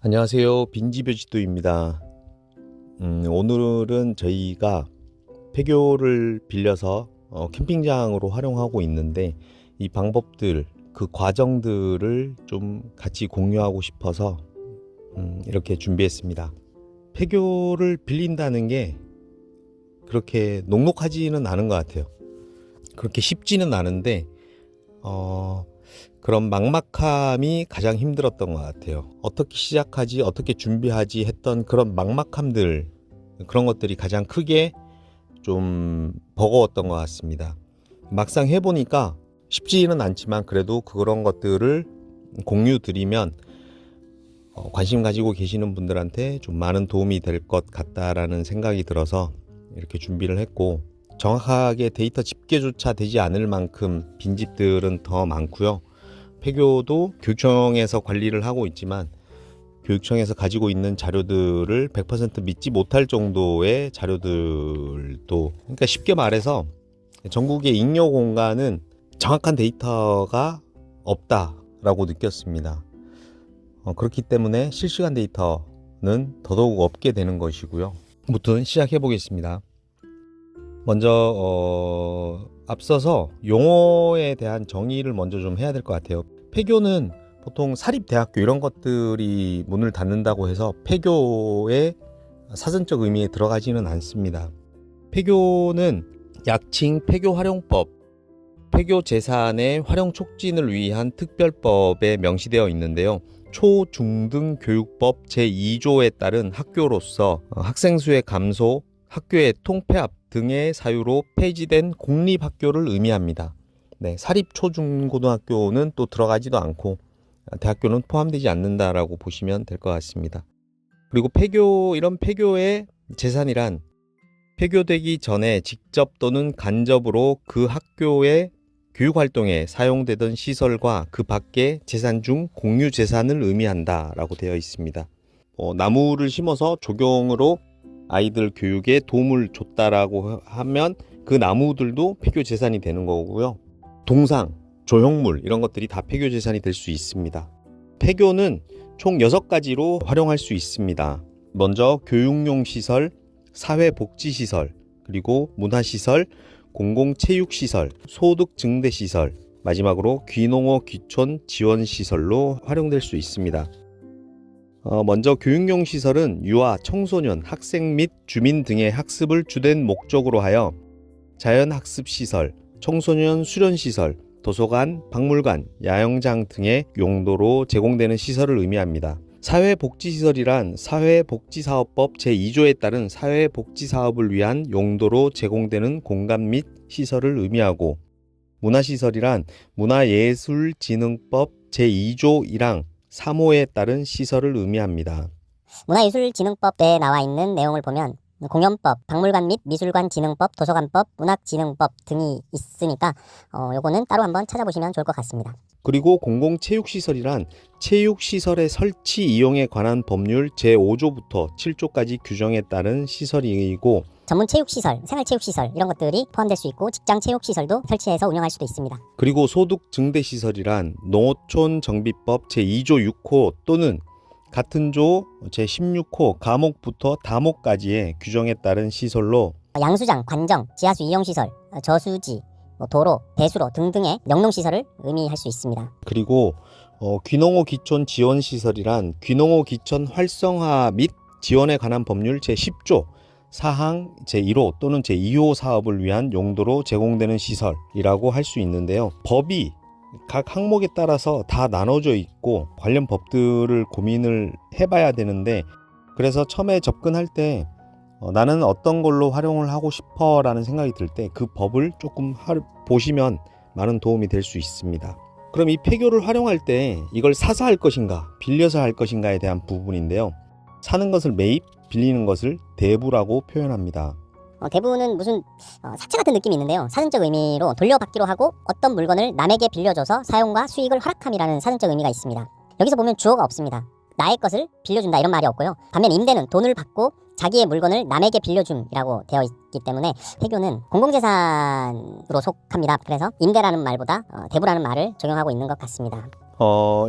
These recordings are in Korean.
안녕하세요. 빈지벼지도입니다. 오늘은 저희가 폐교를 빌려서 캠핑장으로 활용하고 있는데 이 방법들, 그 과정들을 좀 같이 공유하고 싶어서 이렇게 준비했습니다. 폐교를 빌린다는 게 그렇게 녹록하지는 않은 것 같아요. 그렇게 쉽지는 않은데 그런 막막함이 가장 힘들었던 것 같아요. 어떻게 시작하지, 어떻게 준비하지 했던 그런 막막함들, 그런 것들이 가장 크게 좀 버거웠던 것 같습니다. 막상 해보니까 쉽지는 않지만 그래도 그런 것들을 공유 드리면 관심 가지고 계시는 분들한테 좀 많은 도움이 될 것 같다라는 생각이 들어서 이렇게 준비를 했고, 정확하게 데이터 집계조차 되지 않을 만큼 빈집들은 더 많고요. 폐교도 교육청에서 관리를 하고 있지만 교육청에서 가지고 있는 자료들을 100% 믿지 못할 정도의 자료들도, 그러니까 쉽게 말해서 전국의 잉여 공간은 정확한 데이터가 없다라고 느꼈습니다. 그렇기 때문에 실시간 데이터는 더더욱 없게 되는 것이고요. 무튼 시작해 보겠습니다. 먼저 앞서서 용어에 대한 정의를 먼저 좀 해야 될 것 같아요. 폐교는 보통 사립대학교 이런 것들이 문을 닫는다고 해서 폐교의 사전적 의미에 들어가지는 않습니다. 폐교는 약칭 폐교활용법, 폐교재산의 활용 촉진을 위한 특별법에 명시되어 있는데요. 초, 중 등 교육법 제2조에 따른 학교로서 학생 수의 감소, 학교의 통폐합 등의 사유로 폐지된 공립학교를 의미합니다. 네, 사립 초중고등학교는 또 들어가지도 않고 대학교는 포함되지 않는다라고 보시면 될 것 같습니다. 그리고 이런 폐교의 재산이란 폐교되기 전에 직접 또는 간접으로 그 학교의 교육활동에 사용되던 시설과 그 밖의 재산 중 공유 재산을 의미한다라고 되어 있습니다. 나무를 심어서 조경으로 아이들 교육에 도움을 줬다라고 하면 그 나무들도 폐교 재산이 되는 거고요. 동상, 조형물 이런 것들이 다 폐교 재산이 될 수 있습니다. 폐교는 총 6가지로 활용할 수 있습니다. 먼저 교육용 시설, 사회복지시설, 그리고 문화시설, 공공체육시설, 소득증대시설, 마지막으로 귀농어 귀촌 지원시설로 활용될 수 있습니다. 먼저 교육용 시설은 유아, 청소년, 학생 및 주민 등의 학습을 주된 목적으로 하여 자연학습시설, 청소년 수련시설, 도서관, 박물관, 야영장 등의 용도로 제공되는 시설을 의미합니다. 사회복지시설이란 사회복지사업법 제2조에 따른 사회복지사업을 위한 용도로 제공되는 공간 및 시설을 의미하고, 문화시설이란 문화예술진흥법 제2조 1항 3호에 따른 시설을 의미합니다. 문화예술진흥법에 나와 있는 내용을 보면 공연법, 박물관 및 미술관진흥법, 도서관법, 문학진흥법 등이 있으니까 요거는 따로 한번 찾아보시면 좋을 것 같습니다. 그리고 공공체육시설이란 체육시설의 설치 이용에 관한 법률 제5조부터 7조까지 규정에 따른 시설이고, 전문체육시설, 생활체육시설 이런 것들이 포함될 수 있고 직장체육시설도 설치해서 운영할 수도 있습니다. 그리고 소득증대시설이란 농어촌정비법 제2조 6호 또는 같은 조 제16호 가목부터 다목까지의 규정에 따른 시설로 양수장, 관정, 지하수 이용시설, 저수지, 도로, 배수로 등등의 영농시설을 의미할 수 있습니다. 그리고 귀농어 귀촌 지원시설이란 귀농어 귀촌 활성화 및 지원에 관한 법률 제10조 사항 제1호 또는 제2호 사업을 위한 용도로 제공되는 시설이라고 할 수 있는데요. 법이 각 항목에 따라서 다 나눠져 있고 관련 법들을 고민을 해봐야 되는데, 그래서 처음에 접근할 때 나는 어떤 걸로 활용을 하고 싶어 라는 생각이 들 때 그 법을 조금 보시면 많은 도움이 될 수 있습니다. 그럼 이 폐교를 활용할 때 이걸 사서 할 것인가 빌려서 할 것인가에 대한 부분인데요. 사는 것을 매입, 빌리는 것을 대부라고 표현합니다. 대부는 무슨 사채 같은 느낌이 있는데요. 사전적 의미로 돌려받기로 하고 어떤 물건을 남에게 빌려줘서 사용과 수익을 허락함이라는 사전적 의미가 있습니다. 여기서 보면 주어가 없습니다. 나의 것을 빌려준다 이런 말이 없고요. 반면 임대는 돈을 받고 자기의 물건을 남에게 빌려줌이라고 되어 있기 때문에 폐교는 공공재산으로 속합니다. 그래서 임대라는 말보다 대부라는 말을 적용하고 있는 것 같습니다.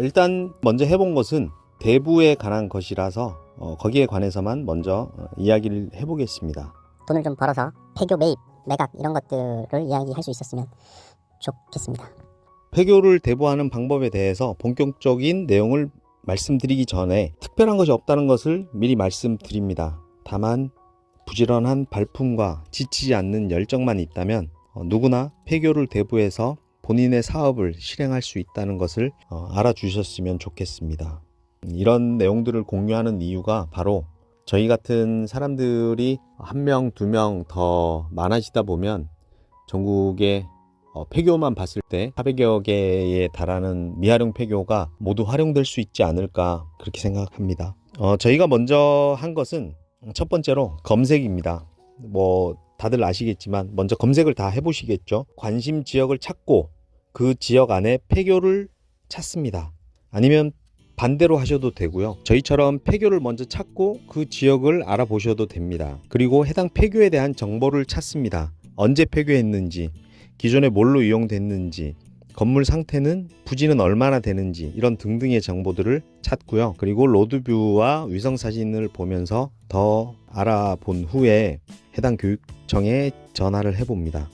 일단 먼저 해본 것은 대부에 관한 것이라서 거기에 관해서만 먼저 이야기를 해보겠습니다. 돈을 좀 벌어서 폐교 매입, 매각 이런 것들을 이야기할 수 있었으면 좋겠습니다. 폐교를 대부하는 방법에 대해서 본격적인 내용을 말씀드리기 전에 특별한 것이 없다는 것을 미리 말씀드립니다. 다만 부지런한 발품과 지치지 않는 열정만 있다면 누구나 폐교를 대부해서 본인의 사업을 실행할 수 있다는 것을 알아주셨으면 좋겠습니다. 이런 내용들을 공유하는 이유가 바로 저희 같은 사람들이 한 명, 두 명 더 많아지다 보면 전국에 폐교만 봤을 때 400여 개에 달하는 미활용 폐교가 모두 활용될 수 있지 않을까 그렇게 생각합니다. 저희가 먼저 한 것은 첫 번째로 검색입니다. 다들 아시겠지만 먼저 검색을 다 해보시겠죠. 관심 지역을 찾고 그 지역 안에 폐교를 찾습니다. 아니면 반대로 하셔도 되고요. 저희처럼 폐교를 먼저 찾고 그 지역을 알아보셔도 됩니다. 그리고 해당 폐교에 대한 정보를 찾습니다. 언제 폐교했는지, 기존에 뭘로 이용됐는지, 건물 상태는 부지는 얼마나 되는지 이런 등등의 정보들을 찾고요. 그리고 로드뷰와 위성사진을 보면서 더 알아본 후에 해당 교육청에 전화를 해봅니다.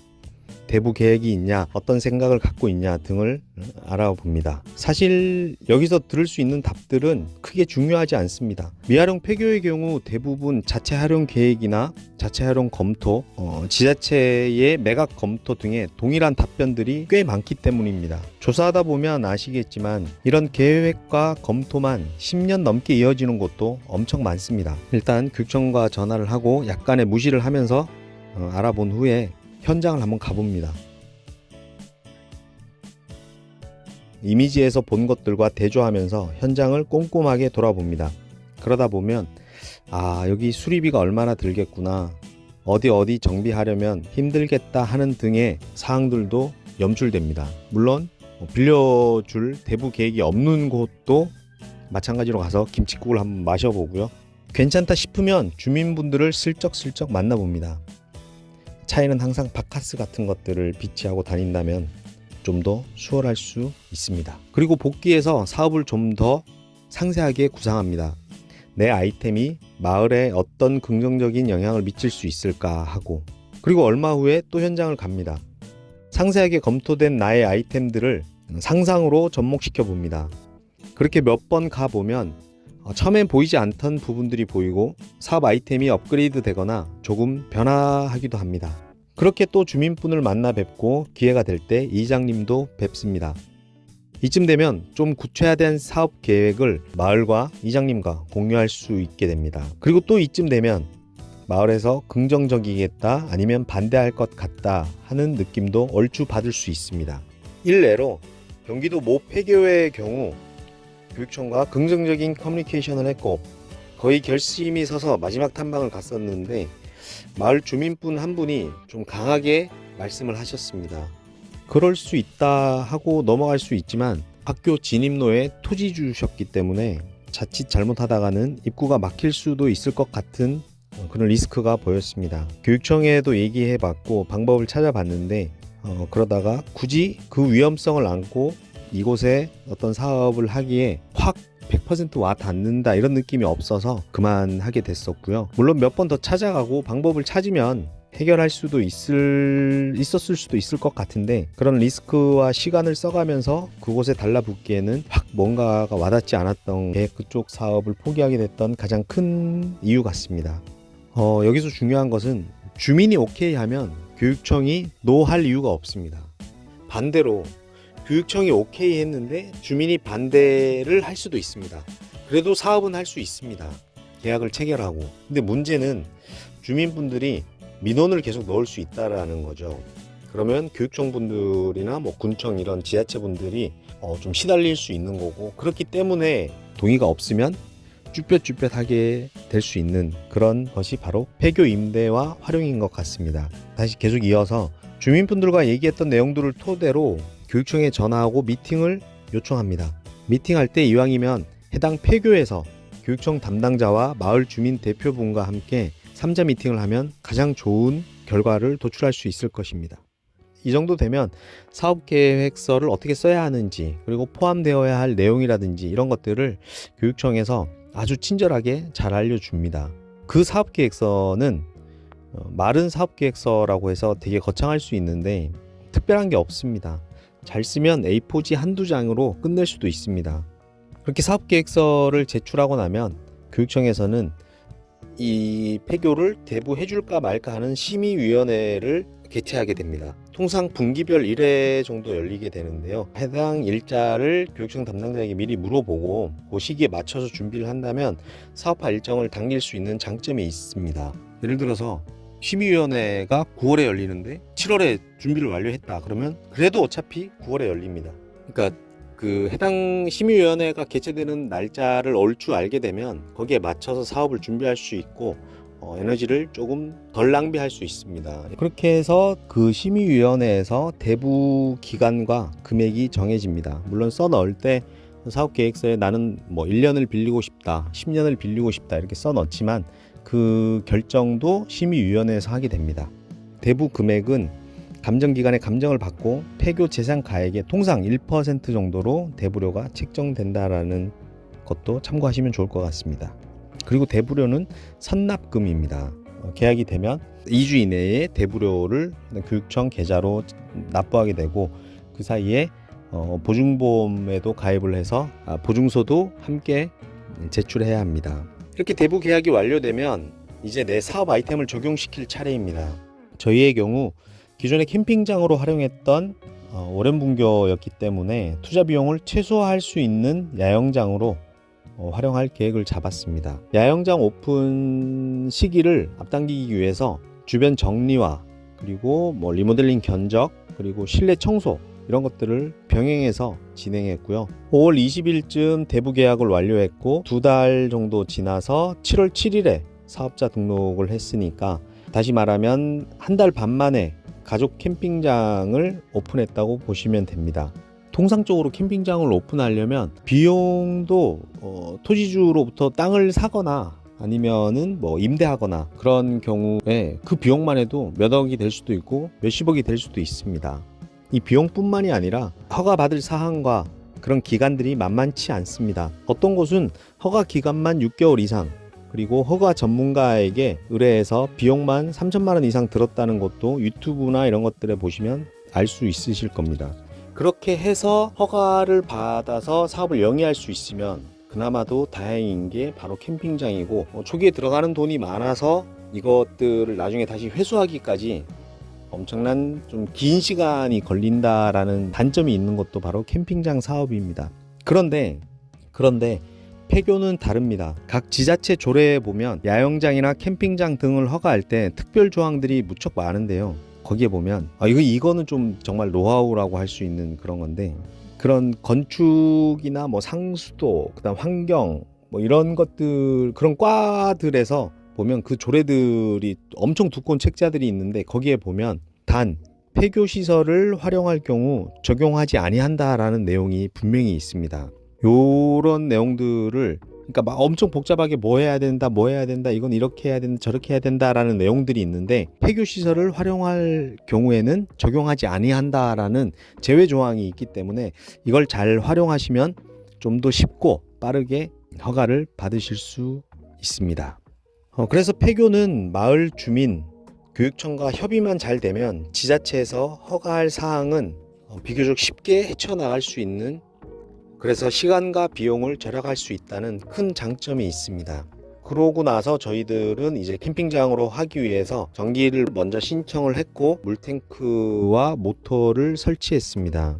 대부 계획이 있냐, 어떤 생각을 갖고 있냐 등을 알아봅니다. 사실 여기서 들을 수 있는 답들은 크게 중요하지 않습니다. 미활용 폐교의 경우 대부분 자체 활용 계획이나 자체 활용 검토, 지자체의 매각 검토 등의 동일한 답변들이 꽤 많기 때문입니다. 조사하다 보면 아시겠지만 이런 계획과 검토만 10년 넘게 이어지는 곳도 엄청 많습니다. 일단 교육청과 전화를 하고 약간의 무시를 하면서 알아본 후에 현장을 한번 가봅니다. 이미지에서 본 것들과 대조하면서 현장을 꼼꼼하게 돌아봅니다. 그러다 보면 여기 수리비가 얼마나 들겠구나, 어디 정비하려면 힘들겠다 하는 등의 사항들도 염출됩니다. 물론 빌려줄 대부 계획이 없는 곳도 마찬가지로 가서 김칫국을 한번 마셔보고요. 괜찮다 싶으면 주민분들을 슬쩍슬쩍 만나봅니다. 차에는 항상 바카스 같은 것들을 비치하고 다닌다면 좀 더 수월할 수 있습니다. 그리고 복귀해서 사업을 좀 더 상세하게 구상합니다. 내 아이템이 마을에 어떤 긍정적인 영향을 미칠 수 있을까 하고, 그리고 얼마 후에 또 현장을 갑니다. 상세하게 검토된 나의 아이템들을 상상으로 접목시켜 봅니다. 그렇게 몇 번 가보면 처음엔 보이지 않던 부분들이 보이고 사업 아이템이 업그레이드 되거나 조금 변화하기도 합니다. 그렇게 또 주민분을 만나 뵙고 기회가 될 때 이장님도 뵙습니다. 이쯤 되면 좀 구체화된 사업 계획을 마을과 이장님과 공유할 수 있게 됩니다. 그리고 또 이쯤 되면 마을에서 긍정적이겠다 아니면 반대할 것 같다 하는 느낌도 얼추 받을 수 있습니다. 일례로 경기도 모 폐교의 경우 교육청과 긍정적인 커뮤니케이션을 했고 거의 결심이 서서 마지막 탐방을 갔었는데 마을 주민분 한 분이 좀 강하게 말씀을 하셨습니다. 그럴 수 있다 하고 넘어갈 수 있지만 학교 진입로에 토지 주셨기 때문에 자칫 잘못하다가는 입구가 막힐 수도 있을 것 같은 그런 리스크가 보였습니다. 교육청에도 얘기해봤고 방법을 찾아봤는데 그러다가 굳이 그 위험성을 안고 이곳에 어떤 사업을 하기에 확 100% 와 닿는다 이런 느낌이 없어서 그만하게 됐었고요. 물론 몇 번 더 찾아가고 방법을 찾으면 해결할 수도 있었을 수도 있을 것 같은데 그런 리스크와 시간을 써가면서 그곳에 달라붙기에는 확 뭔가가 와닿지 않았던 그쪽 사업을 포기하게 됐던 가장 큰 이유 같습니다. 여기서 중요한 것은 주민이 오케이 하면 교육청이 노 할 이유가 없습니다. 반대로 교육청이 오케이 했는데 주민이 반대를 할 수도 있습니다. 그래도 사업은 할 수 있습니다. 계약을 체결하고. 근데 문제는 주민분들이 민원을 계속 넣을 수 있다라는 거죠. 그러면 교육청 분들이나 군청 이런 지자체 분들이 좀 시달릴 수 있는 거고, 그렇기 때문에 동의가 없으면 쭈뼛쭈뼛하게 될 수 있는 그런 것이 바로 폐교 임대와 활용인 것 같습니다. 다시 계속 이어서 주민분들과 얘기했던 내용들을 토대로 교육청에 전화하고 미팅을 요청합니다. 미팅할 때 이왕이면 해당 폐교에서 교육청 담당자와 마을 주민 대표분과 함께 3자 미팅을 하면 가장 좋은 결과를 도출할 수 있을 것입니다. 이 정도 되면 사업계획서를 어떻게 써야 하는지, 그리고 포함되어야 할 내용이라든지 이런 것들을 교육청에서 아주 친절하게 잘 알려줍니다. 그 사업계획서는 마른 사업계획서라고 해서 되게 거창할 수 있는데 특별한 게 없습니다. 잘 쓰면 A4지 한두 장으로 끝낼 수도 있습니다. 그렇게 사업계획서를 제출하고 나면 교육청에서는 이 폐교를 대부해 줄까 말까 하는 심의위원회를 개최하게 됩니다. 통상 분기별 1회 정도 열리게 되는데요. 해당 일자를 교육청 담당자에게 미리 물어보고 그 시기에 맞춰서 준비를 한다면 사업화 일정을 당길 수 있는 장점이 있습니다. 예를 들어서 심의위원회가 9월에 열리는데 7월에 준비를 완료했다 그러면 그래도 어차피 9월에 열립니다. 그러니까 그 해당 심의위원회가 개최되는 날짜를 얼추 알게 되면 거기에 맞춰서 사업을 준비할 수 있고 에너지를 조금 덜 낭비할 수 있습니다. 그렇게 해서 그 심의위원회에서 대부 기간과 금액이 정해집니다. 물론 써 넣을 때 사업계획서에 나는 뭐 1년을 빌리고 싶다, 10년을 빌리고 싶다 이렇게 써 넣지만 그 결정도 심의위원회에서 하게 됩니다. 대부 금액은 감정기관의 감정을 받고 폐교 재산 가액의 통상 1% 정도로 대부료가 책정된다라는 것도 참고하시면 좋을 것 같습니다. 그리고 대부료는 선납금입니다. 계약이 되면 2주 이내에 대부료를 교육청 계좌로 납부하게 되고 그 사이에 보증보험에도 가입을 해서 보증서도 함께 제출해야 합니다. 이렇게 대부 계약이 완료되면 이제 내 사업 아이템을 적용시킬 차례입니다. 저희의 경우 기존의 캠핑장으로 활용했던 오랜 분교였기 때문에 투자 비용을 최소화할 수 있는 야영장으로 활용할 계획을 잡았습니다. 야영장 오픈 시기를 앞당기기 위해서 주변 정리와 그리고 뭐 리모델링 견적 그리고 실내 청소 이런 것들을 병행해서 진행했고요. 5월 20일쯤 대부 계약을 완료했고 2달 정도 지나서 7월 7일에 사업자 등록을 했으니까 다시 말하면 한 달 반 만에 가족 캠핑장을 오픈했다고 보시면 됩니다. 통상적으로 캠핑장을 오픈하려면 비용도 토지주로부터 땅을 사거나 아니면은 뭐 임대하거나 그런 경우에 그 비용만 해도 몇 억이 될 수도 있고 몇십억이 될 수도 있습니다. 이 비용뿐만이 아니라 허가받을 사항과 그런 기간들이 만만치 않습니다. 어떤 곳은 허가 기간만 6개월 이상 그리고 허가 전문가에게 의뢰해서 비용만 3천만 원 이상 들었다는 것도 유튜브나 이런 것들에 보시면 알 수 있으실 겁니다. 그렇게 해서 허가를 받아서 사업을 영위할 수 있으면 그나마도 다행인 게 바로 캠핑장이고 초기에 들어가는 돈이 많아서 이것들을 나중에 다시 회수하기까지 엄청난 좀 긴 시간이 걸린다라는 단점이 있는 것도 바로 캠핑장 사업입니다. 그런데 폐교는 다릅니다. 각 지자체 조례에 보면 야영장이나 캠핑장 등을 허가할 때 특별 조항들이 무척 많은데요. 거기에 보면 이거는 좀 정말 노하우라고 할 수 있는 그런 건데 그런 건축이나 뭐 상수도 그다음 환경 뭐 이런 것들 그런 과들에서 보면 그 조례들이 엄청 두꺼운 책자들이 있는데 거기에 보면 단 폐교 시설을 활용할 경우 적용하지 아니한다라는 내용이 분명히 있습니다. 요런 내용들을 그러니까 막 엄청 복잡하게 뭐 해야 된다 이건 이렇게 해야 된다 저렇게 해야 된다라는 내용들이 있는데 폐교 시설을 활용할 경우에는 적용하지 아니한다라는 제외 조항이 있기 때문에 이걸 잘 활용하시면 좀 더 쉽고 빠르게 허가를 받으실 수 있습니다. 그래서 폐교는 마을 주민 교육청과 협의만 잘 되면 지자체에서 허가할 사항은 비교적 쉽게 헤쳐나갈 수 있는 그래서 시간과 비용을 절약할 수 있다는 큰 장점이 있습니다. 그러고 나서 저희들은 이제 캠핑장으로 하기 위해서 전기를 먼저 신청을 했고 물탱크와 모터를 설치했습니다.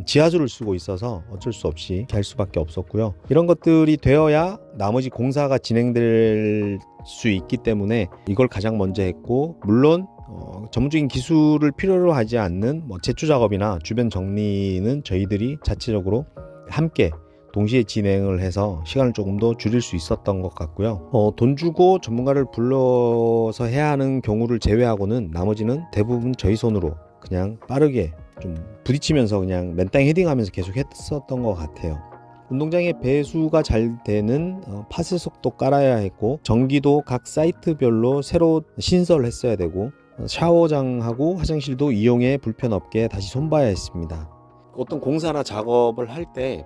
지하수를 쓰고 있어서 어쩔 수 없이 이렇게 할 수밖에 없었고요. 이런 것들이 되어야 나머지 공사가 진행될 수 있기 때문에 이걸 가장 먼저 했고 물론 전문적인 기술을 필요로 하지 않는 제초 작업이나 주변 정리는 저희들이 자체적으로 함께 동시에 진행을 해서 시간을 조금 더 줄일 수 있었던 것 같고요. 돈 주고 전문가를 불러서 해야 하는 경우를 제외하고는 나머지는 대부분 저희 손으로 그냥 빠르게 좀 부딪히면서 그냥 맨땅 헤딩하면서 계속 했었던 것 같아요. 운동장의 배수가 잘 되는 파쇄석도 깔아야 했고 전기도 각 사이트별로 새로 신설을 했어야 되고 샤워장하고 화장실도 이용에 불편 없게 다시 손봐야 했습니다. 어떤 공사나 작업을 할 때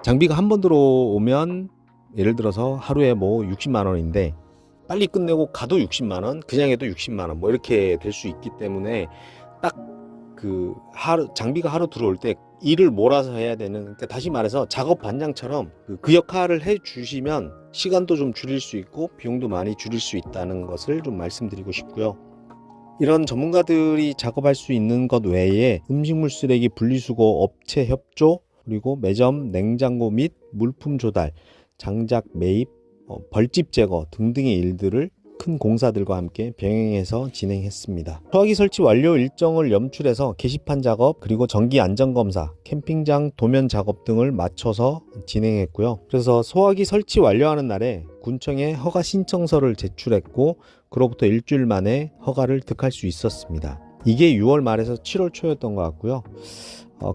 장비가 한 번 들어오면 예를 들어서 하루에 뭐 60만 원인데 빨리 끝내고 가도 60만 원, 그냥 해도 60만 원 뭐 이렇게 될 수 있기 때문에 딱 그 장비가 하루 들어올 때 일을 몰아서 해야 되는, 그러니까 다시 말해서 작업 반장처럼 그 역할을 해 주시면 시간도 좀 줄일 수 있고 비용도 많이 줄일 수 있다는 것을 좀 말씀드리고 싶고요. 이런 전문가들이 작업할 수 있는 것 외에 음식물 쓰레기 분리수거 업체 협조, 그리고 매점 냉장고 및 물품 조달, 장작 매입, 벌집 제거 등등의 일들을 큰 공사들과 함께 병행해서 진행했습니다. 소화기 설치 완료 일정을 염출해서 게시판 작업, 그리고 정기 안전검사, 캠핑장 도면 작업 등을 맞춰서 진행했고요. 그래서 소화기 설치 완료하는 날에 군청에 허가 신청서를 제출했고 그로부터 일주일 만에 허가를 득할 수 있었습니다. 이게 6월 말에서 7월 초였던 것 같고요.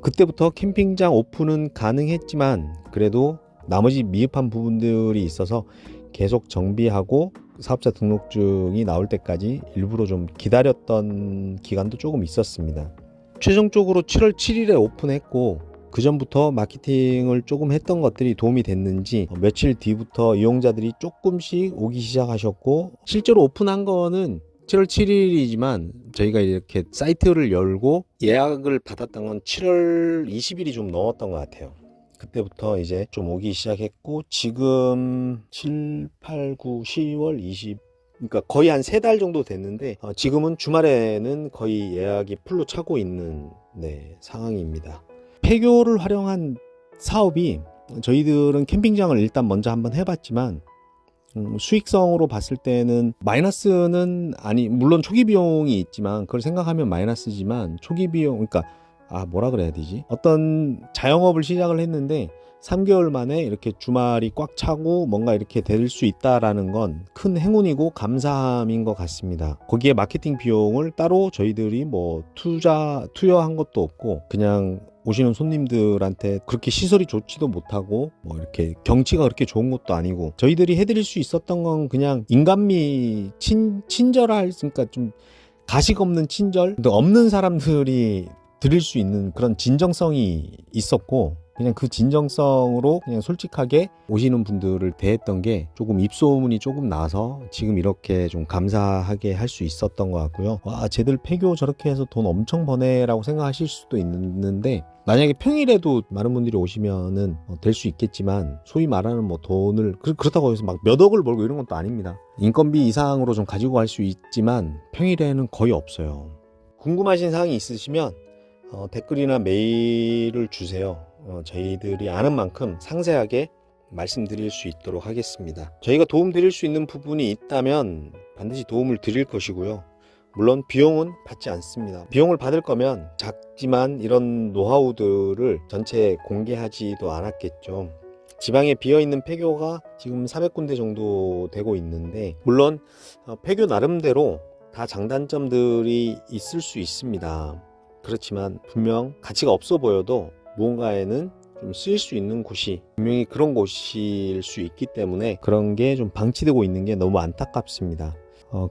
그때부터 캠핑장 오픈은 가능했지만 그래도 나머지 미흡한 부분들이 있어서 계속 정비하고 사업자 등록증이 나올 때까지 일부러 좀 기다렸던 기간도 조금 있었습니다. 최종적으로 7월 7일에 오픈했고 그 전부터 마케팅을 조금 했던 것들이 도움이 됐는지 며칠 뒤부터 이용자들이 조금씩 오기 시작하셨고, 실제로 오픈한 거는 7월 7일이지만 저희가 이렇게 사이트를 열고 예약을 받았던 건 7월 20일이 좀 넘었던 것 같아요. 그때부터 이제 좀 오기 시작했고 지금 7, 8, 9, 10월 20, 그러니까 거의 한 3달 정도 됐는데 지금은 주말에는 거의 예약이 풀로 차고 있는 상황입니다. 폐교를 활용한 사업이, 저희들은 캠핑장을 일단 먼저 한번 해봤지만 수익성으로 봤을 때는 마이너스는 아니, 물론 초기 비용이 있지만 그걸 생각하면 마이너스지만 초기 비용, 그러니까 뭐라 그래야 되지? 어떤 자영업을 시작을 했는데 3개월 만에 이렇게 주말이 꽉 차고 뭔가 이렇게 될 수 있다라는 건 큰 행운이고 감사함인 것 같습니다. 거기에 마케팅 비용을 따로 저희들이 뭐 투여한 것도 없고 그냥 오시는 손님들한테 그렇게 시설이 좋지도 못하고 뭐 이렇게 경치가 그렇게 좋은 것도 아니고 저희들이 해드릴 수 있었던 건 그냥 인간미, 친절할, 그러니까 좀 가식 없는 친절, 근데 없는 사람들이 드릴 수 있는 그런 진정성이 있었고 그냥 그 진정성으로 그냥 솔직하게 오시는 분들을 대했던 게 조금 입소문이 조금 나서 지금 이렇게 좀 감사하게 할 수 있었던 것 같고요. 와, 쟤들 폐교 저렇게 해서 돈 엄청 버네 라고 생각하실 수도 있는데 만약에 평일에도 많은 분들이 오시면은 될 수 있겠지만 소위 말하는 뭐 돈을 그렇다고 해서 막 몇 억을 벌고 이런 것도 아닙니다. 인건비 이상으로 좀 가지고 갈 수 있지만 평일에는 거의 없어요. 궁금하신 사항이 있으시면 댓글이나 메일을 주세요. 저희들이 아는 만큼 상세하게 말씀드릴 수 있도록 하겠습니다. 저희가 도움 드릴 수 있는 부분이 있다면 반드시 도움을 드릴 것이고요. 물론 비용은 받지 않습니다. 비용을 받을 거면 작지만 이런 노하우들을 전체 공개하지도 않았겠죠. 지방에 비어있는 폐교가 지금 400군데 정도 되고 있는데 물론 폐교 나름대로 다 장단점들이 있을 수 있습니다. 그렇지만 분명 가치가 없어 보여도 무언가에는 좀 쓰일 수 있는 곳이 분명히 그런 곳일 수 있기 때문에 그런 게 좀 방치되고 있는 게 너무 안타깝습니다.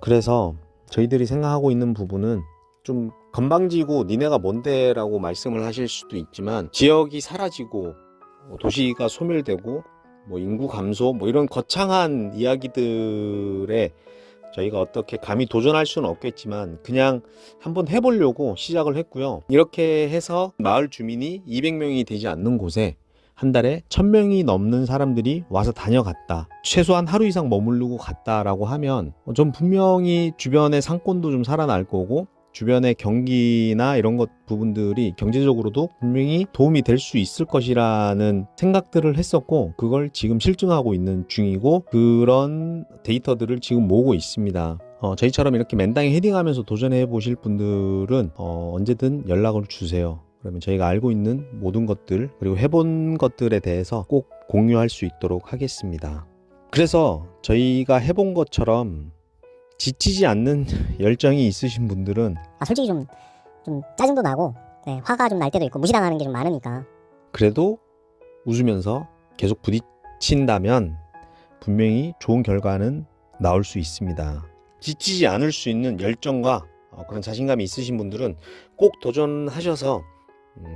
그래서 저희들이 생각하고 있는 부분은 좀 건방지고 니네가 뭔데 라고 말씀을 하실 수도 있지만 지역이 사라지고 도시가 소멸되고 뭐 인구 감소 뭐 이런 거창한 이야기들에 저희가 어떻게 감히 도전할 수는 없겠지만 그냥 한번 해보려고 시작을 했고요. 이렇게 해서 마을 주민이 200명이 되지 않는 곳에 한 달에 1000명이 넘는 사람들이 와서 다녀갔다. 최소한 하루 이상 머무르고 갔다라고 하면 전 분명히 주변의 상권도 좀 살아날 거고 주변의 경기나 이런 것 부분들이 경제적으로도 분명히 도움이 될 수 있을 것이라는 생각들을 했었고 그걸 지금 실증하고 있는 중이고 그런 데이터들을 지금 모으고 있습니다. 저희처럼 이렇게 맨땅에 헤딩하면서 도전해 보실 분들은 언제든 연락을 주세요. 그러면 저희가 알고 있는 모든 것들 그리고 해본 것들에 대해서 꼭 공유할 수 있도록 하겠습니다. 그래서 저희가 해본 것처럼 지치지 않는 열정이 있으신 분들은 솔직히 좀 짜증도 나고 화가 좀 날 때도 있고 무시당하는 게 좀 많으니까 그래도 웃으면서 계속 부딪힌다면 분명히 좋은 결과는 나올 수 있습니다. 지치지 않을 수 있는 열정과 그런 자신감이 있으신 분들은 꼭 도전하셔서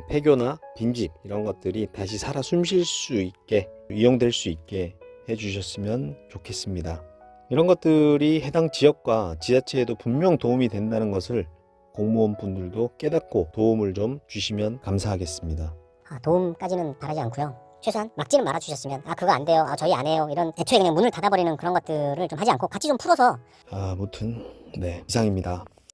폐교나 빈집 이런 것들이 다시 살아 숨쉴 수 있게, 이용될 수 있게 해주셨으면 좋겠습니다. 이런 것들이 해당 지역과 지자체에도 분명 도움이 된다는 것을 공무원 분들도 깨닫고 도움을 좀 주시면 감사하겠습니다. 도움까지는 바라지 않고요. 최소한 막지는 말아주셨으면 그거 안 돼요, 저희 안 해요, 이런 애초에 그냥 문을 닫아버리는 그런 것들을 좀 하지 않고 같이 좀 풀어서 아무튼 네, 이상입니다.